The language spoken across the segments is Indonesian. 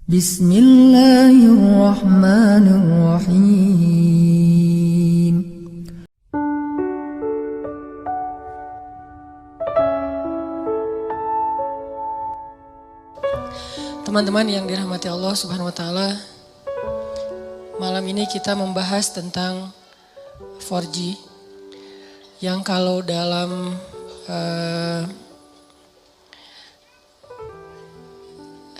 Bismillahirrahmanirrahim. Teman-teman yang dirahmati Allah Subhanahu wa taala, malam ini kita membahas tentang 4G yang kalau dalam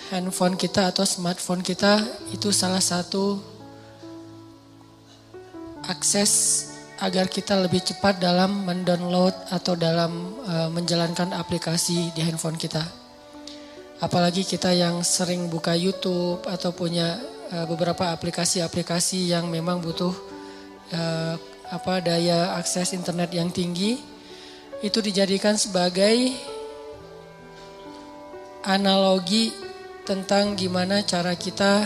handphone kita atau smartphone kita itu salah satu akses agar kita lebih cepat dalam mendownload atau dalam menjalankan aplikasi di handphone kita. Apalagi kita yang sering buka YouTube atau punya beberapa aplikasi-aplikasi yang memang butuh daya akses internet yang tinggi, itu dijadikan sebagai analogi tentang gimana cara kita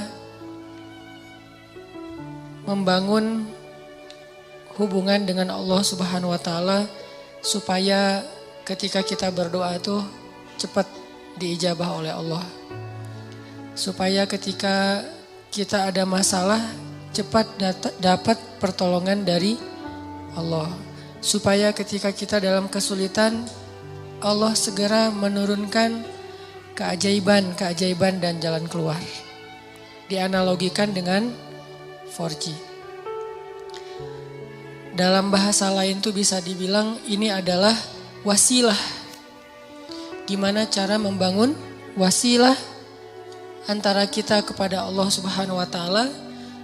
membangun hubungan dengan Allah Subhanahu wa taala supaya ketika kita berdoa itu cepat diijabah oleh Allah. Supaya ketika kita ada masalah cepat dapat pertolongan dari Allah. Supaya ketika kita dalam kesulitan Allah segera menurunkan keajaiban dan jalan keluar. Dianalogikan dengan 4G. Dalam bahasa lain tuh bisa dibilang ini adalah wasilah. Gimana cara membangun wasilah antara kita kepada Allah Subhanahu wa taala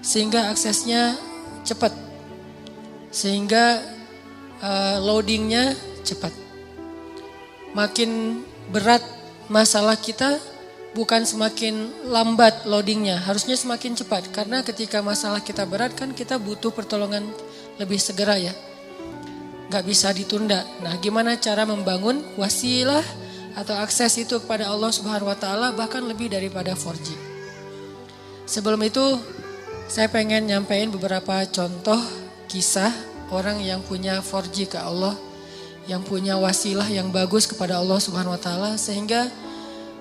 sehingga aksesnya cepat. Sehingga loadingnya cepat. Makin berat masalah kita bukan semakin lambat loadingnya, harusnya semakin cepat. Karena ketika masalah kita berat kan kita butuh pertolongan lebih segera ya. Gak bisa ditunda. Nah, gimana cara membangun wasilah atau akses itu kepada Allah Subhanahu wa taala bahkan lebih daripada 4G. Sebelum itu saya pengen nyampein beberapa contoh kisah orang yang punya 4G ke Allah, yang punya wasilah yang bagus kepada Allah Subhanahu wa taala sehingga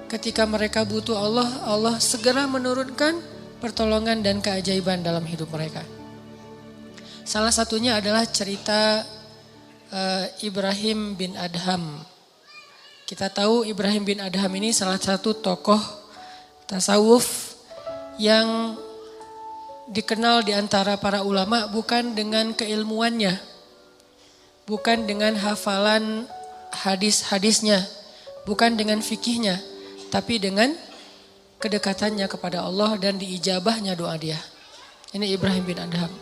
ketika mereka butuh Allah, Allah segera menurunkan pertolongan dan keajaiban dalam hidup mereka. Salah satunya adalah cerita Ibrahim bin Adham. Kita tahu Ibrahim bin Adham ini salah satu tokoh tasawuf yang dikenal di antara para ulama bukan dengan keilmuannya, bukan dengan hafalan hadis-hadisnya, bukan dengan fikihnya, tapi dengan kedekatannya kepada Allah dan diijabahnya doa dia. Ini Ibrahim bin Adham.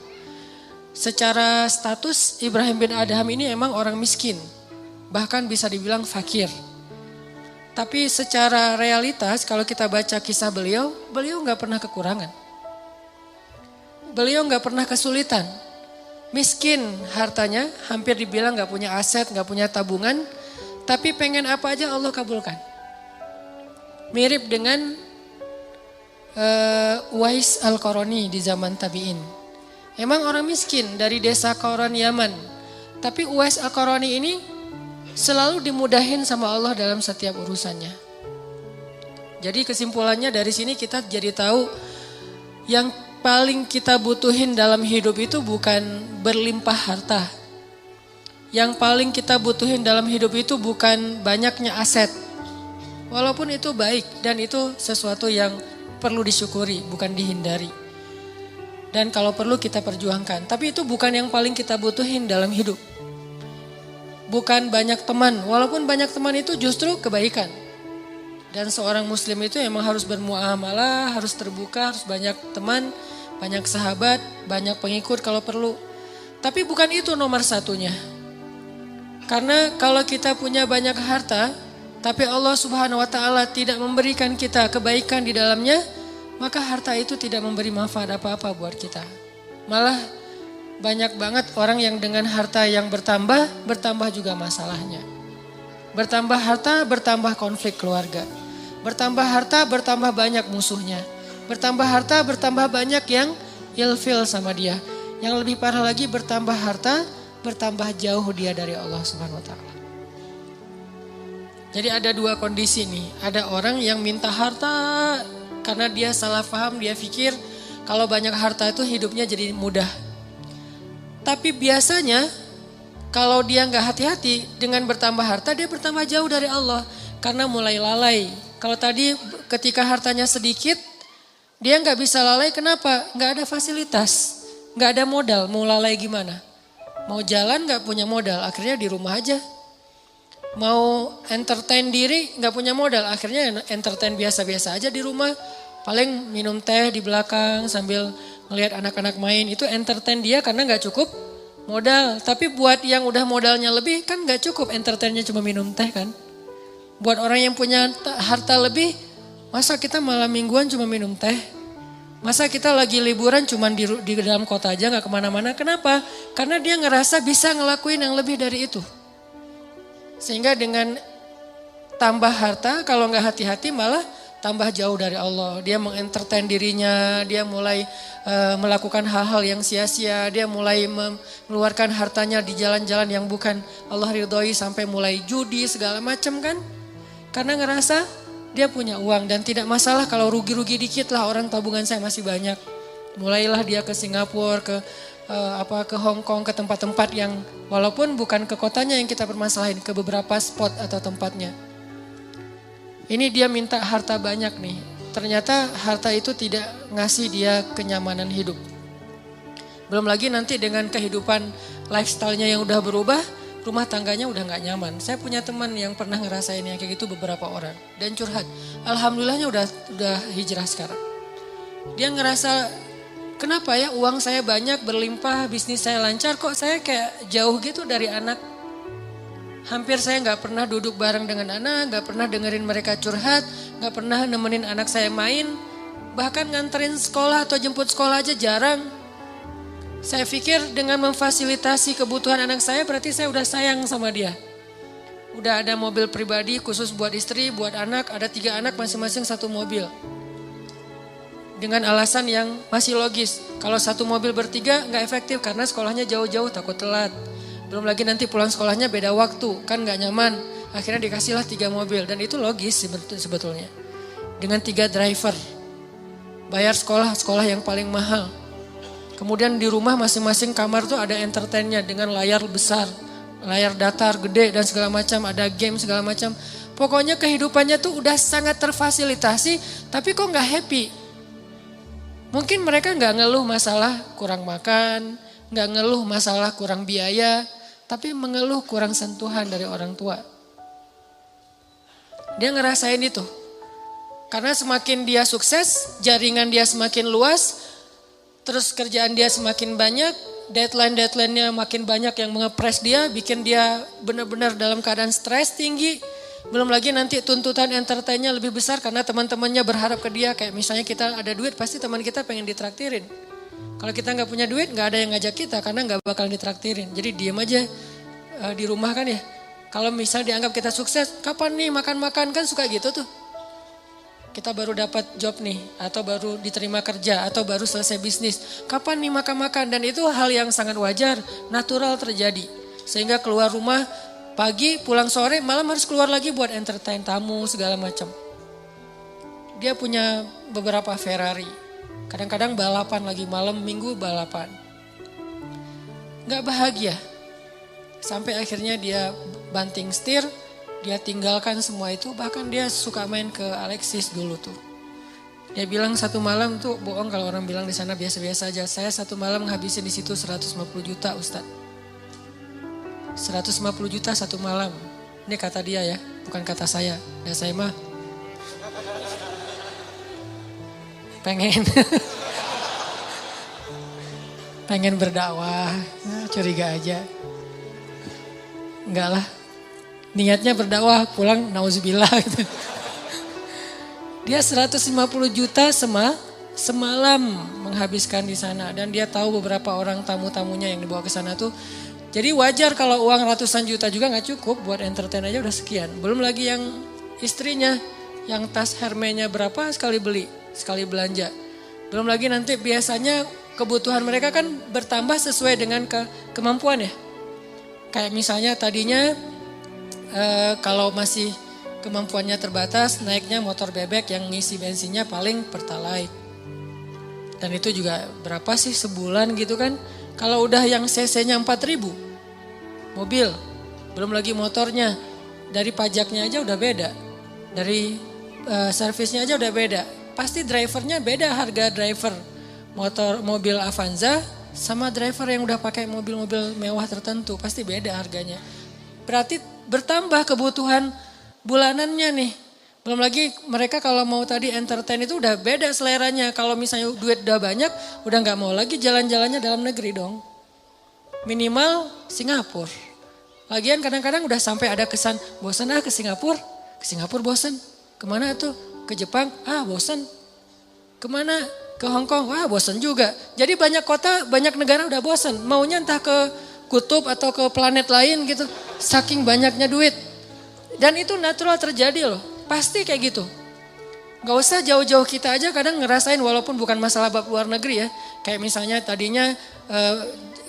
Secara status Ibrahim bin Adham ini emang orang miskin, bahkan bisa dibilang fakir. Tapi secara realitas kalau kita baca kisah beliau gak pernah kekurangan. Beliau gak pernah kesulitan. Miskin hartanya, hampir dibilang gak punya aset, gak punya tabungan. Tapi pengen apa aja Allah kabulkan. Mirip dengan Uwais Al-Qarani di zaman tabi'in. Emang orang miskin dari desa Qaran Yaman. Tapi Uwais Al-Qarani ini selalu dimudahin sama Allah dalam setiap urusannya. Jadi kesimpulannya dari sini kita jadi tahu yang paling kita butuhin dalam hidup itu bukan berlimpah harta. Yang paling kita butuhin dalam hidup itu bukan banyaknya aset. Walaupun itu baik dan itu sesuatu yang perlu disyukuri, bukan dihindari. Dan kalau perlu kita perjuangkan. Tapi itu bukan yang paling kita butuhin dalam hidup. Bukan banyak teman, walaupun banyak teman itu justru kebaikan. Dan seorang muslim itu emang harus bermuamalah, harus terbuka, harus banyak teman, banyak sahabat, banyak pengikut kalau perlu. Tapi bukan itu nomor satunya. Karena kalau kita punya banyak harta, tapi Allah Subhanahu wa taala tidak memberikan kita kebaikan di dalamnya, maka harta itu tidak memberi manfaat apa-apa buat kita. Malah banyak banget orang yang dengan harta yang bertambah juga masalahnya. Bertambah harta, bertambah konflik keluarga. Bertambah harta, bertambah banyak musuhnya. Bertambah harta, bertambah banyak yang ilfil sama dia. Yang lebih parah lagi bertambah harta, bertambah jauh dia dari Allah Subhanahu wa taala. Jadi ada dua kondisi nih. Ada orang yang minta harta Karena dia salah paham, dia pikir kalau banyak harta itu hidupnya jadi mudah. Tapi biasanya kalau dia nggak hati-hati dengan bertambah harta, dia bertambah jauh dari Allah. Karena mulai lalai. Kalau tadi ketika hartanya sedikit, dia nggak bisa lalai, kenapa? Nggak ada fasilitas, nggak ada modal, mau lalai gimana? Mau jalan nggak punya modal, akhirnya di rumah aja. Mau entertain diri nggak punya modal, akhirnya entertain biasa-biasa aja di rumah. Paling minum teh di belakang sambil ngelihat anak-anak main, itu entertain dia karena nggak cukup modal. Tapi buat yang udah modalnya lebih kan nggak cukup entertainnya cuma minum teh kan. Buat orang yang punya harta lebih, masa kita malam mingguan cuma minum teh? Masa kita lagi liburan cuma di dalam kota aja gak kemana-mana? Kenapa? Karena dia ngerasa bisa ngelakuin yang lebih dari itu. Sehingga dengan tambah harta, kalau gak hati-hati malah tambah jauh dari Allah. Dia mengentertain dirinya, dia mulai melakukan hal-hal yang sia-sia. Dia mulai mengeluarkan hartanya di jalan-jalan yang bukan Allah ridhoi, sampai mulai judi segala macam kan. Karena ngerasa dia punya uang dan tidak masalah kalau rugi-rugi dikit lah, orang tabungan saya masih banyak. Mulailah dia ke Singapura, ke Hong Kong, ke tempat-tempat yang walaupun bukan ke kotanya yang kita permasalahin, ke beberapa spot atau tempatnya. Ini dia minta harta banyak nih. Ternyata harta itu tidak ngasih dia kenyamanan hidup. Belum lagi nanti dengan kehidupan lifestyle-nya yang udah berubah, rumah tangganya udah gak nyaman. Saya punya teman yang pernah ngerasain yang kayak gitu beberapa orang. Dan curhat. Alhamdulillahnya udah hijrah sekarang. Dia ngerasa, kenapa ya uang saya banyak, berlimpah, bisnis saya lancar, kok saya kayak jauh gitu dari anak. Hampir saya gak pernah duduk bareng dengan anak, gak pernah dengerin mereka curhat, gak pernah nemenin anak saya main. Bahkan nganterin sekolah atau jemput sekolah aja jarang. Saya pikir dengan memfasilitasi kebutuhan anak saya berarti saya udah sayang sama dia. Udah ada mobil pribadi khusus buat istri, buat anak, ada 3 anak masing-masing 1 mobil. Dengan alasan yang masih logis. Kalau 1 mobil bertiga gak efektif karena sekolahnya jauh-jauh takut telat. Belum lagi nanti pulang sekolahnya beda waktu, kan gak nyaman. Akhirnya dikasihlah 3 mobil dan itu logis sebetulnya. Dengan 3 driver. Bayar sekolah yang paling mahal. Kemudian di rumah masing-masing kamar tuh ada entertainnya dengan layar besar, layar datar gede dan segala macam, ada game segala macam. Pokoknya kehidupannya tuh udah sangat terfasilitasi, tapi kok gak happy. Mungkin mereka gak ngeluh masalah kurang makan, gak ngeluh masalah kurang biaya, tapi mengeluh kurang sentuhan dari orang tua. Dia ngerasain itu. Karena semakin dia sukses, jaringan dia semakin luas, terus kerjaan dia semakin banyak, deadline-nya makin banyak yang mengepres dia, bikin dia benar-benar dalam keadaan stres tinggi. Belum lagi nanti tuntutan entertainnya lebih besar karena teman-temannya berharap ke dia. Kayak misalnya kita ada duit, pasti teman kita pengen ditraktirin. Kalau kita nggak punya duit, nggak ada yang ngajak kita karena nggak bakal ditraktirin. Jadi diam aja di rumah kan ya. Kalau misalnya dianggap kita sukses, kapan nih makan-makan, kan suka gitu tuh. Kita baru dapat job nih, atau baru diterima kerja, atau baru selesai bisnis. Kapan nih makan-makan? Dan itu hal yang sangat wajar, natural terjadi. Sehingga keluar rumah pagi, pulang sore, malam harus keluar lagi buat entertain tamu segala macam. Dia punya beberapa Ferrari. Kadang-kadang balapan lagi, malam minggu balapan. Gak bahagia. Sampai akhirnya dia banting setir. Dia tinggalkan semua itu, bahkan dia suka main ke Alexis dulu tuh. Dia bilang 1 malam tuh bohong kalau orang bilang di sana biasa-biasa aja. Saya 1 malam ngabisin di situ 150 juta Ustadz. 150 juta 1 malam. Ini kata dia ya, bukan kata saya. Ya saya mah pengen berdakwah, curiga aja. Enggak lah. Niatnya berdakwah, pulang nauzubillah gitu. Dia 150 juta semalam menghabiskan di sana. Dan dia tahu beberapa orang tamu-tamunya yang dibawa ke sana tuh. Jadi wajar kalau uang ratusan juta juga gak cukup, buat entertain aja udah sekian. Belum lagi yang istrinya, yang tas Hermès-nya berapa sekali beli, sekali belanja. Belum lagi nanti biasanya kebutuhan mereka kan bertambah sesuai dengan kemampuan ya. Kayak misalnya tadinya kalau masih kemampuannya terbatas, naiknya motor bebek yang ngisi bensinnya paling Pertalite. Dan itu juga berapa sih sebulan gitu kan. Kalau udah yang cc-nya 4.000 mobil, belum lagi motornya, dari pajaknya aja udah beda. Dari servisnya aja udah beda. Pasti drivernya beda, harga driver mobil Avanza sama driver yang udah pakai mobil-mobil mewah tertentu, pasti beda harganya. Berarti bertambah kebutuhan bulanannya nih. Belum lagi mereka kalau mau tadi entertain itu udah beda seleranya. Kalau misalnya duit udah banyak, udah gak mau lagi jalan-jalannya dalam negeri dong. Minimal Singapura. Lagian kadang-kadang udah sampai ada kesan, bosan ke Singapura. Ke Singapura bosan. Kemana tuh? Ke Jepang? Bosan. Kemana? Ke Hong Kong, bosan juga. Jadi banyak kota, banyak negara udah bosan. Maunya entah ke kutub atau ke planet lain gitu. Saking banyaknya duit. Dan itu natural terjadi loh. Pasti kayak gitu. Gak usah jauh-jauh, kita aja kadang ngerasain walaupun bukan masalah bab luar negeri ya. Kayak misalnya tadinya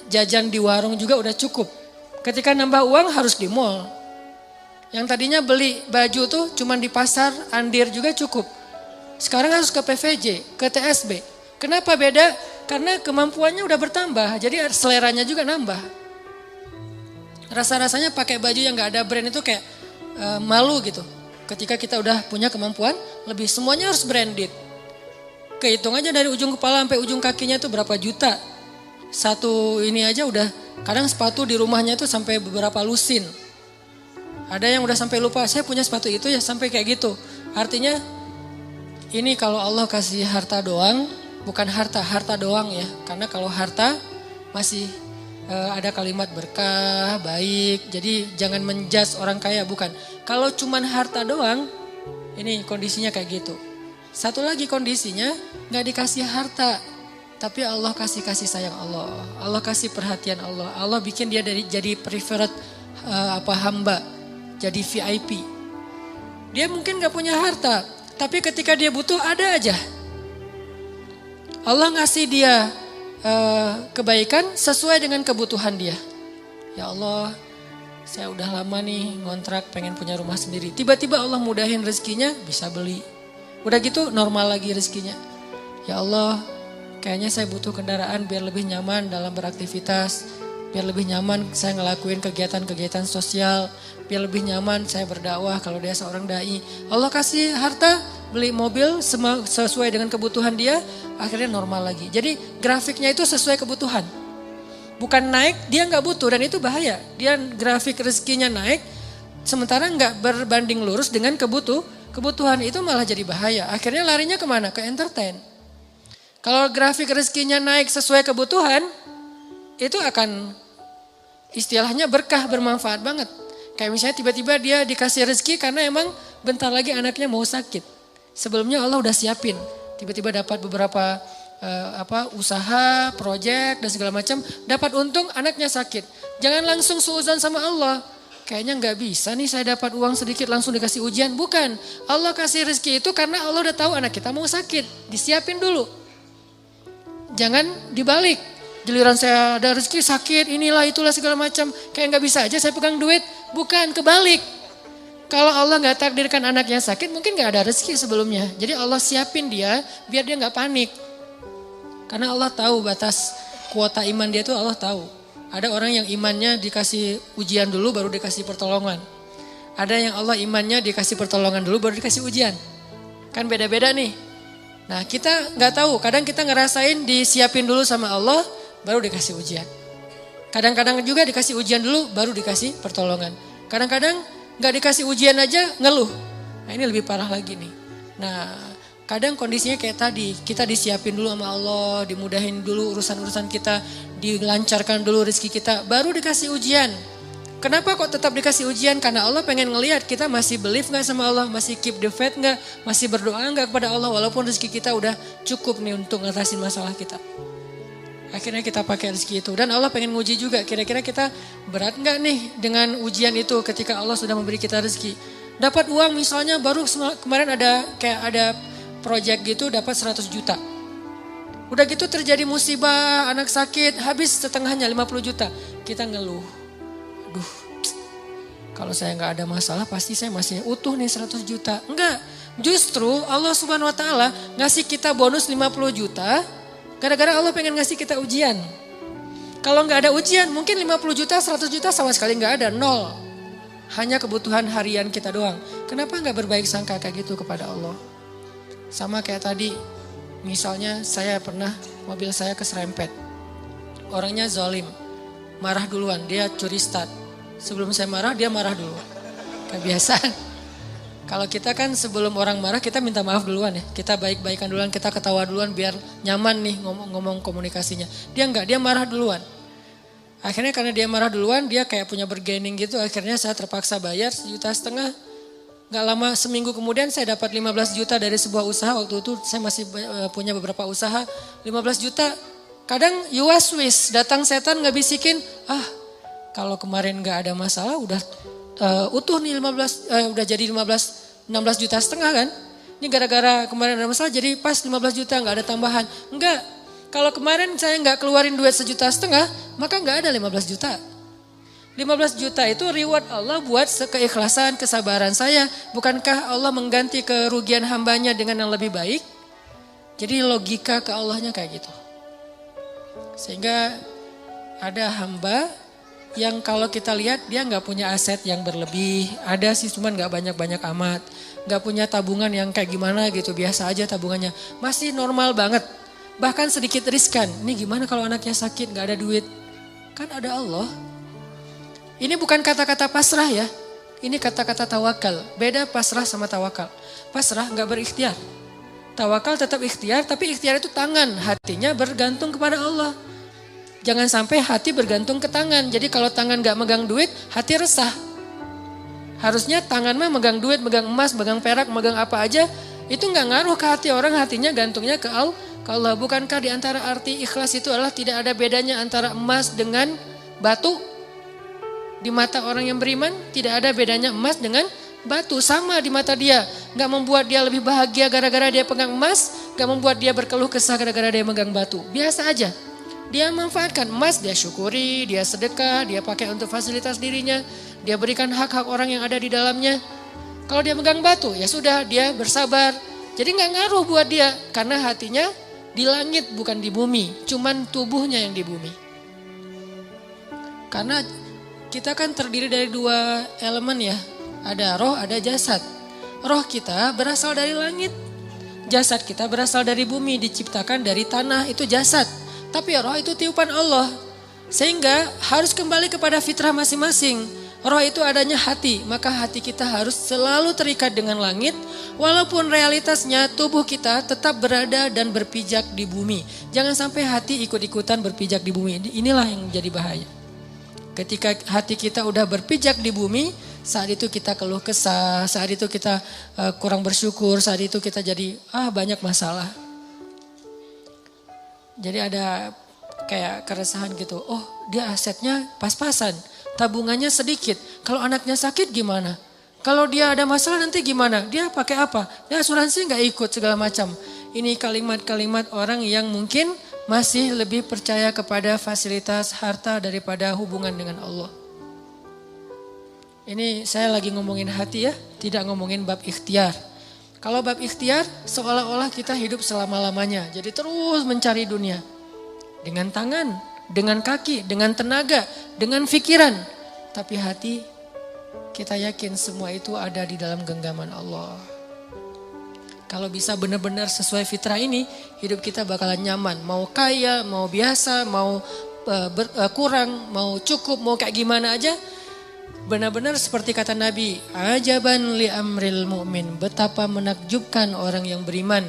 jajan di warung juga udah cukup. Ketika nambah uang harus di mall. Yang tadinya beli baju tuh cuman di pasar, Andir juga cukup. Sekarang harus ke PVJ, ke TSB. Kenapa beda? Karena kemampuannya udah bertambah, jadi seleranya juga nambah. Rasa-rasanya pakai baju yang gak ada brand itu kayak malu gitu. Ketika kita udah punya kemampuan, lebih semuanya harus branded. Kehitung aja dari ujung kepala sampai ujung kakinya itu berapa juta. Satu ini aja udah, kadang sepatu di rumahnya itu sampai beberapa lusin. Ada yang udah sampai lupa, saya punya sepatu itu ya sampai kayak gitu. Artinya ini kalau Allah kasih harta doang, bukan harta doang ya. Karena kalau harta masih ada kalimat berkah, baik. Jadi jangan menjudge orang kaya, bukan. Kalau cuman harta doang, ini kondisinya kayak gitu. Satu lagi kondisinya gak dikasih harta, tapi Allah kasih sayang Allah. Allah kasih perhatian Allah. Allah bikin dia jadi preferred hamba, jadi VIP. Dia mungkin gak punya harta, tapi ketika dia butuh ada aja. Allah ngasih dia kebaikan sesuai dengan kebutuhan dia. Ya Allah, saya udah lama nih ngontrak pengen punya rumah sendiri. Tiba-tiba Allah mudahin rezekinya bisa beli. Udah gitu normal lagi rezekinya. Ya Allah, kayaknya saya butuh kendaraan biar lebih nyaman dalam beraktivitas. Biar lebih nyaman saya ngelakuin kegiatan-kegiatan sosial. Biar lebih nyaman saya berdakwah kalau dia seorang dai. Allah kasih harta, beli mobil sesuai dengan kebutuhan dia, akhirnya normal lagi. Jadi grafiknya itu sesuai kebutuhan. Bukan naik, dia gak butuh dan itu bahaya. Dia grafik rezekinya naik, sementara gak berbanding lurus dengan kebutuhan, itu malah jadi bahaya. Akhirnya larinya kemana? Ke entertain. Kalau grafik rezekinya naik sesuai kebutuhan, itu akan istilahnya berkah, bermanfaat banget. Kayak misalnya tiba-tiba dia dikasih rezeki karena emang bentar lagi anaknya mau sakit. Sebelumnya Allah udah siapin. Tiba-tiba dapat beberapa usaha, proyek dan segala macam. Dapat untung anaknya sakit. Jangan langsung suudzon sama Allah. Kayaknya gak bisa nih saya dapat uang sedikit langsung dikasih ujian. Bukan. Allah kasih rezeki itu karena Allah udah tahu anak kita mau sakit. Disiapin dulu. Jangan dibalik. Giliran saya ada rezeki sakit, inilah itulah segala macam. Kayak gak bisa aja saya pegang duit. Bukan, kebalik. Kalau Allah gak takdirkan anaknya sakit, mungkin gak ada rezeki sebelumnya. Jadi Allah siapin dia biar dia gak panik. Karena Allah tahu batas kuota iman dia tuh, Allah tahu. Ada orang yang imannya dikasih ujian dulu baru dikasih pertolongan. Ada yang Allah imannya dikasih pertolongan dulu baru dikasih ujian. Kan beda-beda nih. Nah kita gak tahu, kadang kita ngerasain disiapin dulu sama Allah baru dikasih ujian. Kadang-kadang juga dikasih ujian dulu baru dikasih pertolongan. Kadang-kadang gak dikasih ujian aja ngeluh. Nah ini lebih parah lagi nih. Nah kadang kondisinya kayak tadi. Kita disiapin dulu sama Allah. Dimudahin dulu urusan-urusan kita. Dilancarkan dulu rezeki kita. Baru dikasih ujian. Kenapa kok tetap dikasih ujian? Karena Allah pengen ngelihat kita masih believe gak sama Allah. Masih keep the faith gak? Masih berdoa gak kepada Allah. Walaupun rezeki kita udah cukup nih untuk ngatasin masalah kita. Akhirnya kita pakai rezeki itu. Dan Allah pengen nguji juga. Kira-kira kita berat gak nih dengan ujian itu ketika Allah sudah memberi kita rezeki. Dapat uang misalnya baru kemarin ada project gitu dapat 100 juta. Udah gitu terjadi musibah, anak sakit, habis setengahnya 50 juta. Kita ngeluh. Aduh, Kalau saya nggak ada masalah pasti saya masih utuh nih 100 juta. Enggak, justru Allah Subhanahu Wa Taala ngasih kita bonus 50 juta. Gara-gara Allah pengen ngasih kita ujian. Kalau nggak ada ujian mungkin 50 juta, 100 juta sama sekali nggak ada, nol. Hanya kebutuhan harian kita doang. Kenapa nggak berbaik sangka kayak gitu kepada Allah? Sama kayak tadi, misalnya saya pernah mobil saya keserempet. Orangnya zalim, marah duluan, dia curi start. Sebelum saya marah, dia marah dulu. Kebiasaan. Kalau kita kan sebelum orang marah, kita minta maaf duluan ya. Kita baik-baikan duluan, kita ketawa duluan biar nyaman nih ngomong komunikasinya. Dia enggak, dia marah duluan. Akhirnya karena dia marah duluan, dia kayak punya bergening gitu. Akhirnya saya terpaksa bayar 1,5 juta. Gak lama, seminggu kemudian saya dapat 15 juta dari sebuah usaha. Waktu itu saya masih punya beberapa usaha. 15 juta. Kadang you was wish, datang setan ngebisikin, kalau kemarin gak ada masalah udah utuh nih 16 juta setengah kan. Ini gara-gara kemarin ada masalah jadi pas 15 juta gak ada tambahan. Enggak, kalau kemarin saya gak keluarin duit 1,5 juta, maka gak ada 15 juta. 15 juta itu reward Allah buat keikhlasan, kesabaran saya. Bukankah Allah mengganti kerugian hambanya dengan yang lebih baik? Jadi logika ke Allahnya kayak gitu. Sehingga ada hamba yang kalau kita lihat dia nggak punya aset yang berlebih, ada sih cuman nggak banyak-banyak amat, nggak punya tabungan yang kayak gimana gitu, biasa aja tabungannya, masih normal banget, bahkan sedikit riskan. Ini gimana kalau anaknya sakit nggak ada duit? Kan ada Allah. Ini bukan kata-kata pasrah ya, ini kata-kata tawakal. Beda pasrah sama tawakal. Pasrah nggak berikhtiar, tawakal tetap ikhtiar, tapi ikhtiar itu tangan, hatinya bergantung kepada Allah. Jangan sampai hati bergantung ke tangan. Jadi kalau tangan gak megang duit, hati resah. Harusnya tangan mah megang duit, megang emas, megang perak, megang apa aja. Itu gak ngaruh ke hati orang, hatinya gantungnya ke Allah. Bukankah di antara arti ikhlas itu adalah tidak ada bedanya antara emas dengan batu? Di mata orang yang beriman, tidak ada bedanya emas dengan batu. Sama di mata dia. Gak membuat dia lebih bahagia gara-gara dia pegang emas. Gak membuat dia berkeluh kesah gara-gara dia megang batu. Biasa aja. Dia manfaatkan emas, dia syukuri, dia sedekah, dia pakai untuk fasilitas dirinya, dia berikan hak-hak orang yang ada di dalamnya. Kalau dia megang batu, ya sudah, dia bersabar. Jadi gak ngaruh buat dia, karena hatinya di langit bukan di bumi, cuman tubuhnya yang di bumi. Karena kita kan terdiri dari 2 elemen ya, ada roh, ada jasad. Roh kita berasal dari langit, jasad kita berasal dari bumi, diciptakan dari tanah, itu jasad. Tapi roh itu tiupan Allah. Sehingga harus kembali kepada fitrah masing-masing. Roh itu adanya hati. Maka hati kita harus selalu terikat dengan langit. Walaupun realitasnya tubuh kita tetap berada dan berpijak di bumi. Jangan sampai hati ikut-ikutan berpijak di bumi. Inilah yang jadi bahaya. Ketika hati kita udah berpijak di bumi, saat itu kita keluh kesah, saat itu kita kurang bersyukur, saat itu kita jadi banyak masalah. Jadi ada kayak keresahan gitu. Oh, dia asetnya pas-pasan, tabungannya sedikit. Kalau anaknya sakit gimana? Kalau dia ada masalah nanti gimana? Dia pakai apa? Dia asuransi nggak ikut segala macam. Ini kalimat-kalimat orang yang mungkin masih lebih percaya kepada fasilitas harta daripada hubungan dengan Allah. Ini saya lagi ngomongin hati ya, tidak ngomongin bab ikhtiar. Kalau bab ikhtiar seolah-olah kita hidup selama-lamanya. Jadi terus mencari dunia. Dengan tangan, dengan kaki, dengan tenaga, dengan pikiran. Tapi hati kita yakin semua itu ada di dalam genggaman Allah. Kalau bisa benar-benar sesuai fitrah ini, hidup kita bakalan nyaman. Mau kaya, mau biasa, mau kurang, mau cukup, mau kayak gimana aja. Benar-benar seperti kata Nabi, ajaban li amril mu'min, betapa menakjubkan orang yang beriman.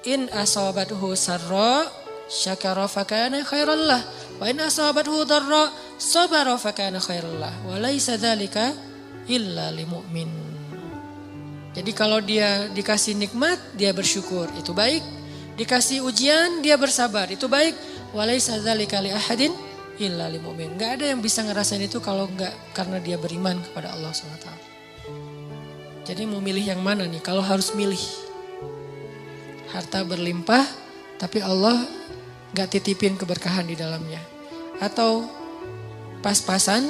In asabathu sarra syakara fakana khairallah, wa in asabathu dharra sabara fakana khairallah, wa laisa dzalika illa lil mu'min. Jadi kalau dia dikasih nikmat, dia bersyukur, itu baik. Dikasih ujian, dia bersabar, itu baik. Wa laisa dzalika li ahadin illa lil mu'min. Enggak ada yang bisa ngerasain itu kalau enggak karena dia beriman kepada Allah SWT. Jadi mau milih yang mana nih? Kalau harus milih, harta berlimpah tapi Allah enggak titipin keberkahan di dalamnya, atau pas-pasan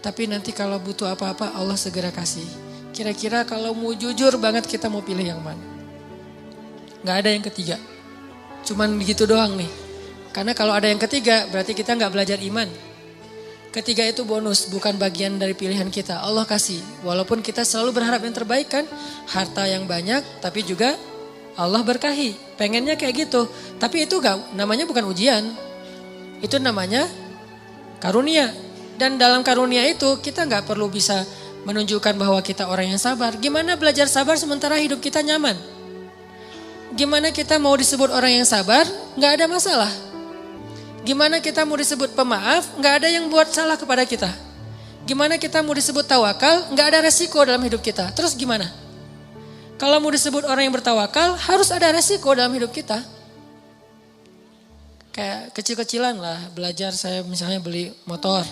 Tapi nanti kalau butuh apa-apa Allah segera kasih. Kira-kira kalau mau jujur banget kita mau pilih yang mana? Gak ada yang ketiga. Cuman begitu doang nih. Karena kalau ada yang ketiga berarti kita gak belajar iman. Ketiga itu bonus, bukan bagian dari pilihan kita. Allah kasih. Walaupun kita selalu berharap yang terbaik kan. Harta yang banyak tapi juga Allah berkahi. Pengennya kayak gitu. Tapi itu namanya bukan ujian. Itu namanya karunia. Dan dalam karunia itu kita gak perlu bisa menunjukkan bahwa kita orang yang sabar. Gimana belajar sabar sementara hidup kita nyaman? Gimana kita mau disebut orang yang sabar? Gak ada masalah. Gimana kita mau disebut pemaaf? Gak ada yang buat salah kepada kita. Gimana kita mau disebut tawakal? Gak ada resiko dalam hidup kita. Terus gimana? Kalau mau disebut orang yang bertawakal harus ada resiko dalam hidup kita. Kayak kecil-kecilan lah belajar, saya misalnya beli motor.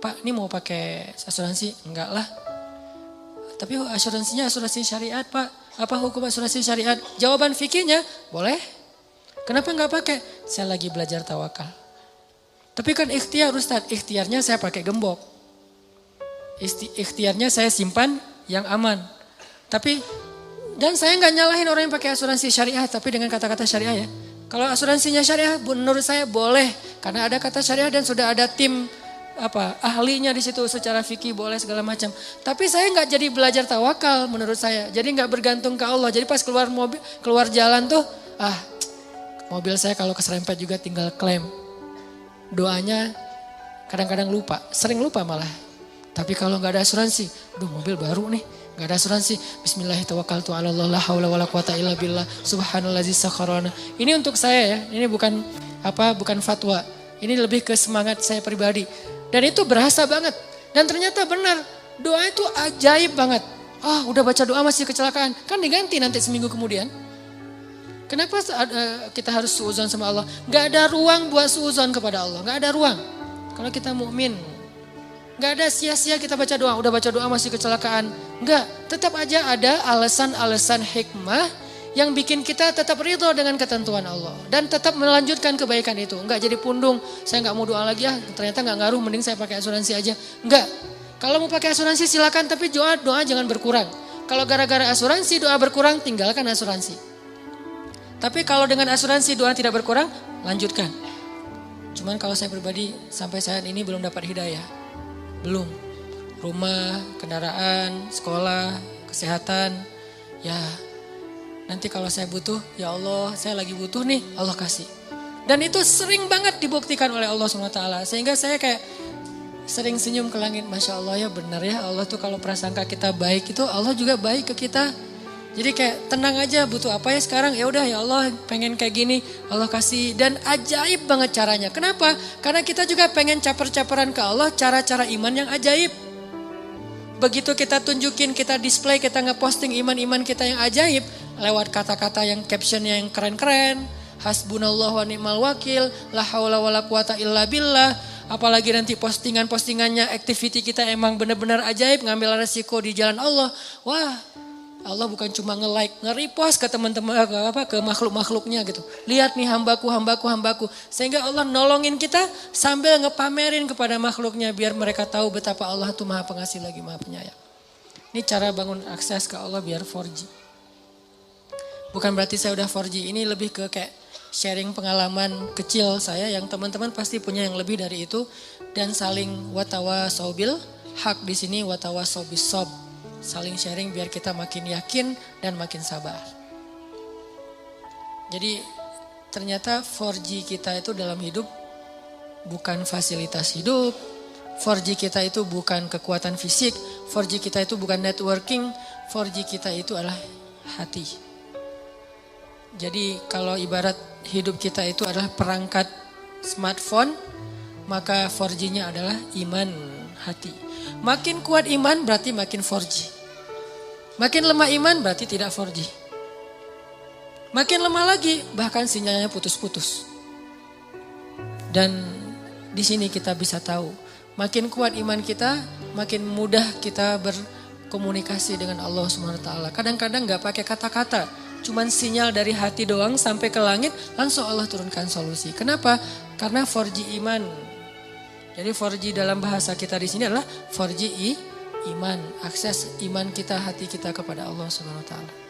Pak, ini mau pakai asuransi? Enggak lah. Tapi asuransinya asuransi syariat, Pak. Apa hukum asuransi syariat? Jawaban fikihnya, boleh. Kenapa enggak pakai? Saya lagi belajar tawakal. Tapi kan ikhtiar Ustaz, ikhtiarnya saya pakai gembok. Ikhtiarnya saya simpan yang aman. Tapi, dan saya enggak nyalahin orang yang pakai asuransi syariat, tapi dengan kata-kata syariah ya. Kalau asuransinya syariah menurut saya boleh. Karena ada kata syariah dan sudah ada tim ahlinya di situ secara fikih boleh segala macam. Tapi saya nggak jadi belajar tawakal menurut saya. Jadi nggak bergantung ke Allah. Jadi pas keluar jalan tuh, mobil saya kalau keserempet juga tinggal klaim. Doanya kadang-kadang lupa, sering lupa malah. Tapi kalau nggak ada asuransi, mobil baru nih, nggak ada asuransi. Bismillahirrahmanirrahim. La haula wala quwata illa billah. Subhanallazi sakharana. Ini untuk saya ya. Ini bukan fatwa. Ini lebih ke semangat saya pribadi. Dan itu berasa banget. Dan ternyata benar. Doa itu ajaib banget. Udah baca doa masih kecelakaan. Kan diganti nanti seminggu kemudian. Kenapa kita harus suudzon sama Allah? Gak ada ruang buat suudzon kepada Allah. Gak ada ruang. Kalau kita mukmin, gak ada sia-sia kita baca doa. Udah baca doa masih kecelakaan. Enggak. Tetap aja ada alasan-alasan hikmah yang bikin kita tetap ridho dengan ketentuan Allah. Dan tetap melanjutkan kebaikan itu. Enggak jadi pundung, saya enggak mau doa lagi ternyata enggak ngaruh, mending saya pakai asuransi aja. Enggak. Kalau mau pakai asuransi silakan, tapi doa jangan berkurang. Kalau gara-gara asuransi doa berkurang, tinggalkan asuransi. Tapi kalau dengan asuransi doa tidak berkurang, lanjutkan. Cuman kalau saya pribadi sampai saat ini belum dapat hidayah. Belum. Rumah, kendaraan, sekolah, kesehatan, ya nanti kalau saya butuh, ya Allah saya lagi butuh nih, Allah kasih. Dan itu sering banget dibuktikan oleh Allah SWT. Sehingga saya kayak sering senyum ke langit. Masya Allah ya benar ya, Allah tuh kalau prasangka kita baik itu Allah juga baik ke kita. Jadi kayak tenang aja, butuh apa ya sekarang, ya udah ya Allah pengen kayak gini, Allah kasih. Dan ajaib banget caranya. Kenapa? Karena kita juga pengen caper-caperan ke Allah, cara-cara iman yang ajaib. Begitu kita tunjukin, kita display, kita ngeposting iman-iman kita yang ajaib. Lewat kata-kata yang captionnya yang keren-keren. Hasbunallah wa ni'mal wakil. La haula wa la quwata illa billah. Apalagi nanti postingan-postingannya, activity kita emang benar-benar ajaib. Ngambil resiko di jalan Allah. Wah, Allah bukan cuma nge-like, nge-repost ke teman-teman, ke makhluk-makhluknya gitu. Lihat nih hambaku. Sehingga Allah nolongin kita sambil ngepamerin kepada makhluknya. Biar mereka tahu betapa Allah itu maha pengasih lagi maha penyayang. Ini cara bangun akses ke Allah biar 4G. Bukan berarti saya udah 4G, ini lebih ke kayak sharing pengalaman kecil saya yang teman-teman pasti punya yang lebih dari itu. Dan saling watawasaubil hak di sini watawasobisob. Saling sharing biar kita makin yakin dan makin sabar. Jadi ternyata 4G kita itu dalam hidup bukan fasilitas hidup. 4G kita itu bukan kekuatan fisik. 4G kita itu bukan networking. 4G kita itu adalah hati. Jadi kalau ibarat hidup kita itu adalah perangkat smartphone, maka 4G-nya adalah iman hati. Makin kuat iman berarti makin 4G. Makin lemah iman berarti tidak 4G. Makin lemah lagi bahkan sinyalnya putus-putus. Dan di sini kita bisa tahu, makin kuat iman kita, makin mudah kita berkomunikasi dengan Allah SWT. Kadang-kadang gak pakai kata-kata. Cuman sinyal dari hati doang sampai ke langit, langsung Allah turunkan solusi. Kenapa? Karena 4G iman. Jadi 4G dalam bahasa kita di sini adalah 4G iman, akses iman kita, hati kita kepada Allah Subhanahu wa taala.